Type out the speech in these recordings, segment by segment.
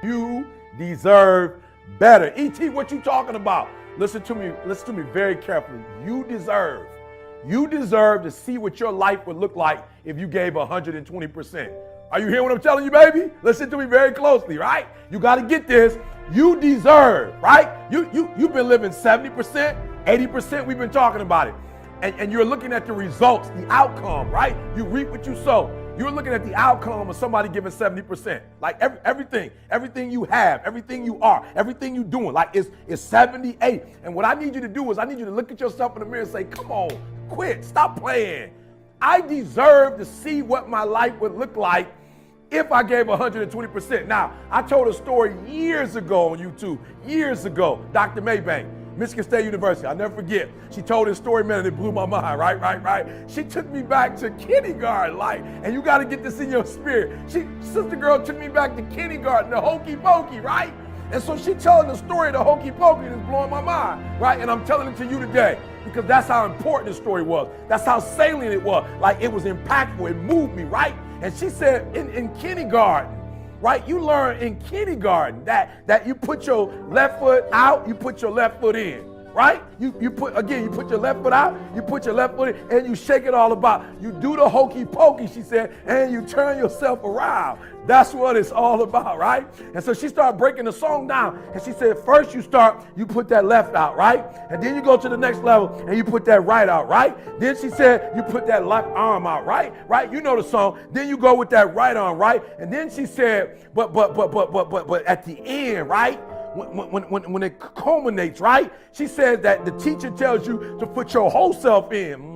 You deserve better. E.T., what you talking about? Listen to me very carefully. You deserve to see what your life would look like if you gave 120%. Are you hearing what I'm telling you, baby? Listen to me very closely, right? You got to get this. You deserve, right? You've been living 70%, 80%. We've been talking about it. And you're looking at the results, the outcome, right? You reap what you sow. You're looking at the outcome of somebody giving 70%. Like everything you have, everything you are, everything you're doing, like it's 78. And what I need you to do is I need you to look at yourself in the mirror and say, come on, quit, stop playing. I deserve to see what my life would look like if I gave 120%. Now, I told a story years ago on YouTube, years ago, Dr. Maybank, Michigan State University. I'll never forget. She told this story, man, and it blew my mind, right? She took me back to kindergarten, and you got to get this in your spirit. Sister girl took me back to kindergarten, the hokey pokey, right? And so she telling the story of the hokey pokey, and it's blowing my mind, right? And I'm telling it to you today because that's how important the story was. That's how salient it was. Like, it was impactful. It moved me, right? And she said in kindergarten, right? You learn in kindergarten that you put your left foot out, you put your left foot in, right? You put your left foot out, you put your left foot in, and you shake it all about. You do the hokey pokey, she said, and you turn yourself around. That's what it's all about, right? And so she started breaking the song down, and she said, first you put that left out, right? And then you go to the next level, and you put that right out, right? Then she said, you put that left arm out, right? You know the song. Then you go with that right arm, right? And then she said, but at the end, right? When it culminates, right? She says that the teacher tells you to put your whole self in.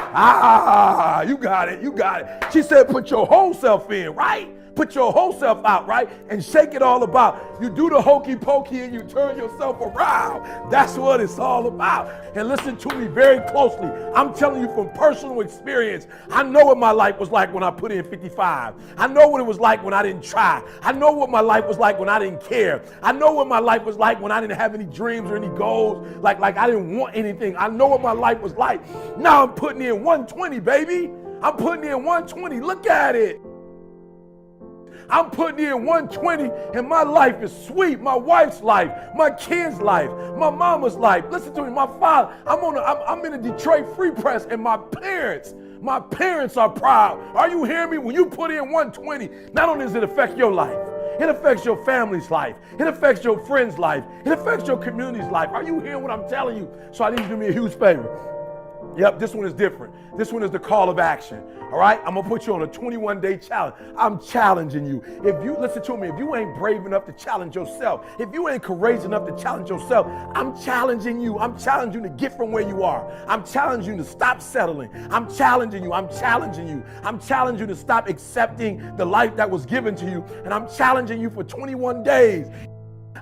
You got it. She said, put your whole self in, right? Put your whole self out, right? And shake it all about. You do the hokey pokey and you turn yourself around. That's what it's all about. And listen to me very closely. I'm telling you from personal experience. I know what my life was like when I put in 55. I know what it was like when I didn't try. I know what my life was like when I didn't care. I know what my life was like when I didn't have any dreams or any goals. Like I didn't want anything. I know what my life was like. Now I'm putting in 120, baby. I'm putting in 120. Look at it. I'm putting in 120 and my life is sweet. My wife's life, my kids' life, my mama's life. Listen to me, my father. I'm in a Detroit Free Press and my parents are proud. Are you hearing me? When you put in 120, not only does it affect your life, it affects your family's life. It affects your friend's life. It affects your community's life. Are you hearing what I'm telling you? So I need you to do me a huge favor. Yep, this one is different. This one is the call of action. All right, I'm gonna put you on a 21-day challenge. I'm challenging you. If you listen to me, if you ain't brave enough to challenge yourself, if you ain't courageous enough to challenge yourself, I'm challenging you. I'm challenging you to get from where you are. I'm challenging you to stop settling. I'm challenging you. I'm challenging you. I'm challenging you to stop accepting the life that was given to you. And I'm challenging you for 21 days.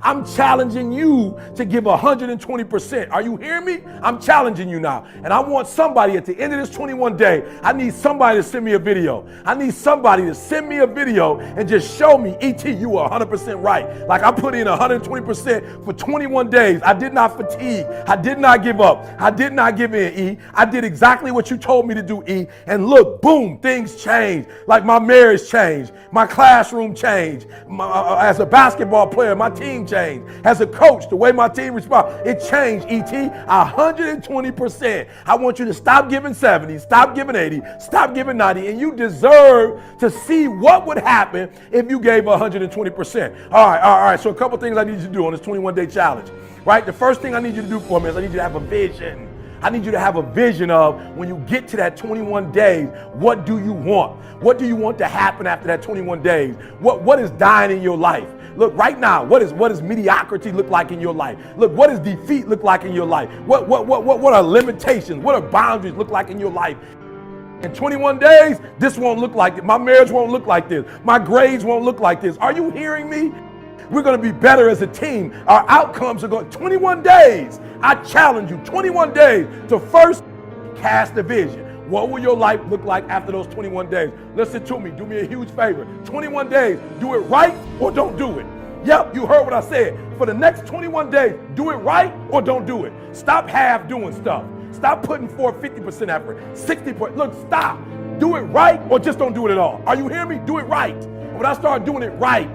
I'm challenging you to give 120%. Are you hearing me? I'm challenging you now. And I want somebody at the end of this 21 day, I need somebody to send me a video. I need somebody to send me a video and just show me, E.T., you were 100% right. Like I put in 120% for 21 days. I did not fatigue. I did not give up. I did not give in, E. I did exactly what you told me to do, E. And look, boom, things changed. Like my marriage changed. My classroom changed. As a basketball player, my team changed. As a coach, the way my team responds, it changed, E.T., 120%. I want you to stop giving 70, stop giving 80, stop giving 90, and you deserve to see what would happen if you gave 120%. All right. So a couple things I need you to do on this 21-day challenge, right? The first thing I need you to do for me is I need you to have a vision. I need you to have a vision of when you get to that 21 days, what do you want? What do you want to happen after that 21 days? What is dying in your life? Look, right now, what does mediocrity look like in your life? Look, what does defeat look like in your life? What are limitations? What are boundaries look like in your life? In 21 days, this won't look like it. My marriage won't look like this. My grades won't look like this. Are you hearing me? We're going to be better as a team. Our outcomes are going 21 days. I challenge you, 21 days to first cast a vision. What will your life look like after those 21 days? Listen to me. Do me a huge favor. 21 days. Do it right or don't do it. Yep, you heard what I said. For the next 21 days, do it right or don't do it. Stop half doing stuff. Stop putting forth 50% effort, 60%. Look, stop. Do it right or just don't do it at all. Are you hearing me? Do it right. And when I start doing it right,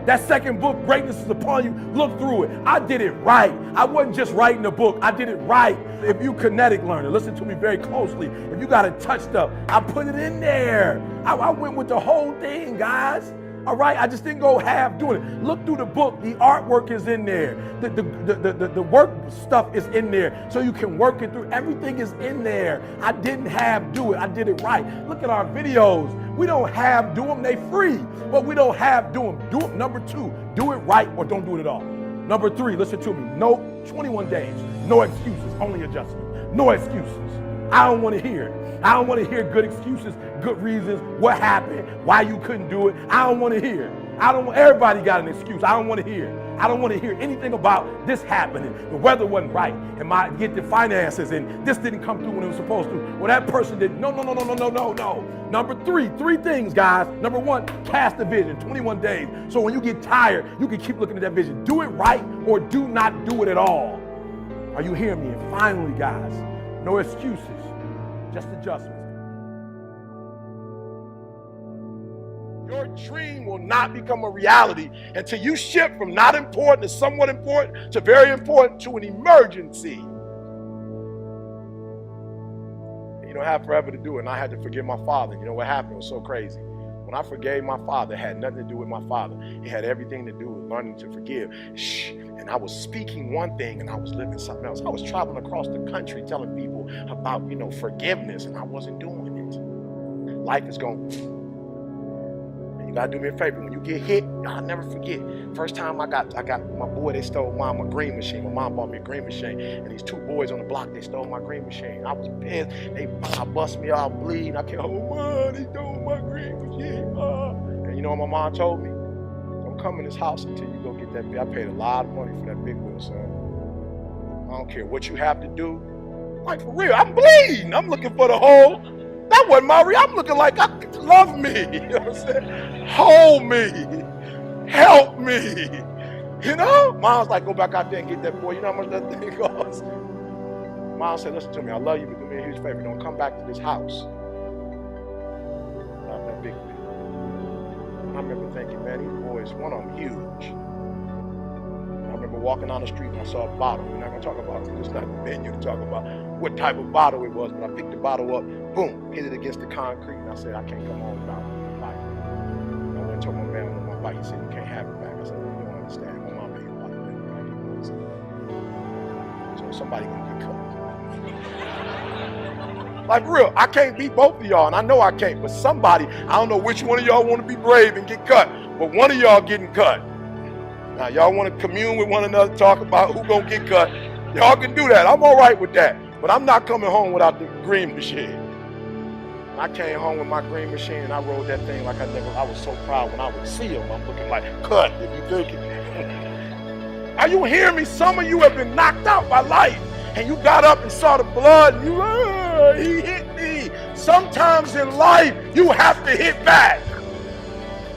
That second book, Greatness is Upon You, look through it. I did it right. I wasn't just writing a book. I did it right. If you kinetic learner, listen to me very closely. If you got to touch stuff, I put it in there. I went with the whole thing, guys. All right, I just didn't go half doing it. Look through the book. The artwork is in there. The work stuff is in there, so you can work it through. Everything is in there. I didn't half do it. I did it right. Look at our videos. We don't half do them. They free, but we don't half do them. Do it. Number 2, do it right or don't do it at all. Number 3, listen to me. No, 21 days. No excuses. Only adjustment. No excuses. I don't want to hear it. I don't want to hear good excuses, good reasons, what happened, why you couldn't do it. I don't want to hear. Everybody got an excuse. I don't want to hear. I don't want to hear anything about this happening. The weather wasn't right, and get the finances, and this didn't come through when it was supposed to. Well, that person didn't. No. Number 3 things, guys. Number 1, cast a vision, 21 days. So when you get tired, you can keep looking at that vision. Do it right or do not do it at all. Are you hearing me? And finally, guys, no excuses. Just adjustments. Your dream will not become a reality until you shift from not important to somewhat important to very important to an emergency. You don't have forever to do it, and I had to forgive my father. You know what happened? It was so crazy. When I forgave my father, it had nothing to do with my father. It had everything to do with learning to forgive. And I was speaking one thing and I was living something else. I was traveling across the country telling people about, forgiveness, and I wasn't doing it. Life is going. And you gotta do me a favor. When you get hit, I'll never forget. First time I got my boy, they stole mom a green machine. My mom bought me a green machine, and these 2 boys on the block, they stole my green machine. I was pissed. They bust me all bleeding. I came home, Mom, they stole my green machine, Mom. And you know what my mom told me? Don't come in this house until you go get that big. I paid a lot of money for that big wheel, son. I don't care what you have to do. Like, for real, I'm bleeding. I'm looking for the hole. That wasn't my real. I'm looking like, love me. You know what I'm saying? Hold me. Help me. Mom's like, go back out there and get that boy. You know how much that thing costs? Mom said, listen to me. I love you, but do me a huge favor. Don't come back to this house. Not that big thing. I remember thinking, man, these boys, one of them huge. I remember walking down the street and I saw a bottle. We're not going to talk about it. It's not the venue to talk about what type of bottle it was, but I picked the bottle up, boom, hit it against the concrete, and I said, I can't come home without my bike. I went and told my man on my bike. He said, you can't have it back. I said, well, you don't understand. My mom ain't about to let me back. So somebody going to get cut. Like, for real, I can't beat both of y'all, and I know I can't, but somebody, I don't know which one of y'all want to be brave and get cut, but one of y'all getting cut. Now, y'all want to commune with one another, talk about who gonna get cut. Y'all can do that. I'm all right with that. But I'm not coming home without the green machine. I came home with my green machine and I rode that thing like I was so proud when I would see him. I'm looking like, cut, if you think it. Are you hearing me? Some of you have been knocked out by life. And you got up and saw the blood and he hit me. Sometimes in life, you have to hit back.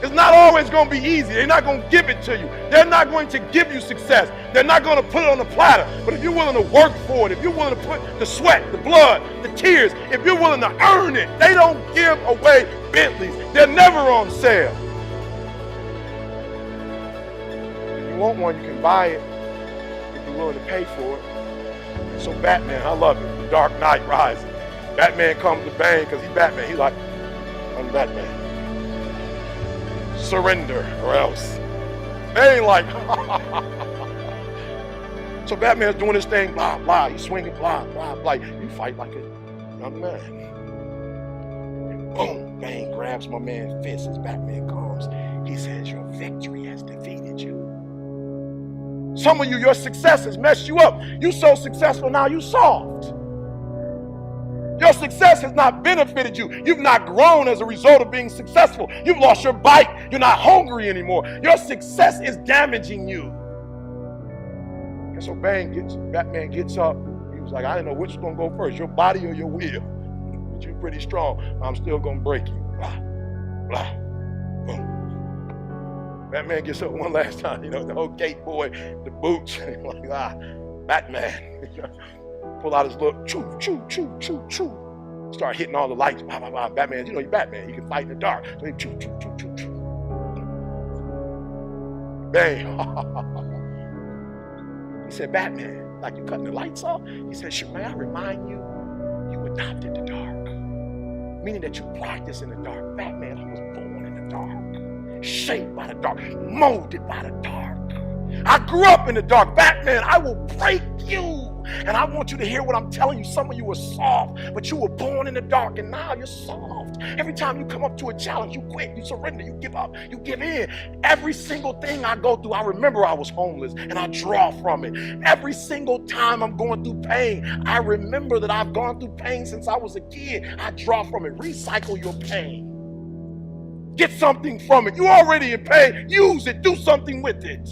It's not always going to be easy. They're not going to give it to you. They're not going to give you success. They're not going to put it on a platter. But if you're willing to work for it, if you're willing to put the sweat, the blood, the tears, if you're willing to earn it, they don't give away Bentleys. They're never on sale. If you want one, you can buy it if you're willing to pay for it. So Batman, I love it. The Dark Knight Rises. Batman comes to Bane because he's Batman. He's like, I'm Batman. Surrender or else. They ain't like, So Batman's doing his thing, blah, blah. He's swinging, blah, blah, blah. You fight like a young man. And boom, Bane grabs my man's fist as Batman comes. He says, your victory has defeated you. Some of you, your success has messed you up. You so successful now, you soft. Your success has not benefited you. You've not grown as a result of being successful. You've lost your bite. You're not hungry anymore. Your success is damaging you. And so Batman gets up. He was like, I didn't know which was going to go first, your body or your will. But you're pretty strong. I'm still going to break you. Blah, blah, boom. Batman gets up one last time. You know, the old gate boy, the boots. Like, Batman. Pull out his little choo, choo, choo, choo, choo. Start hitting all the lights. Blah, blah, blah. Batman, you know, you're Batman. He can fight in the dark. So he choo, choo, choo, choo, choo. Bang. He said, Batman, like you cutting the lights off? He said, may I remind you, you adopted the dark. Meaning that you practice in the dark. Batman, I was born in the dark. Shaped by the dark. Molded by the dark. I grew up in the dark. Batman, I will break you. And I want you to hear what I'm telling you. Some of you were soft, but you were born in the dark, and now you're soft. Every time you come up to a challenge, you quit, you surrender, you give up, you give in. Every single thing I go through, I remember I was homeless, and I draw from it. Every single time I'm going through pain, I remember that I've gone through pain since I was a kid. I draw from it. Recycle your pain. Get something from it. You're already in pain. Use it. Do something with it.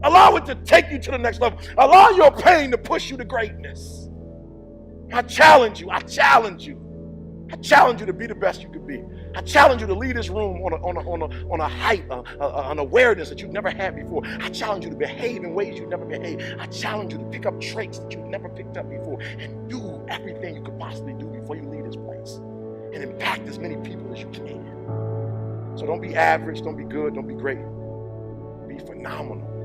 Allow it to take you to the next level. Allow your pain to push you to greatness. I challenge you. I challenge you. I challenge you to be the best you could be. I challenge you to lead this room on a height, an awareness that you've never had before. I challenge you to behave in ways you've never behaved. I challenge you to pick up traits that you've never picked up before and do everything you could possibly do before you leave this place and impact as many people as you can. So don't be average, don't be good, don't be great. Be phenomenal.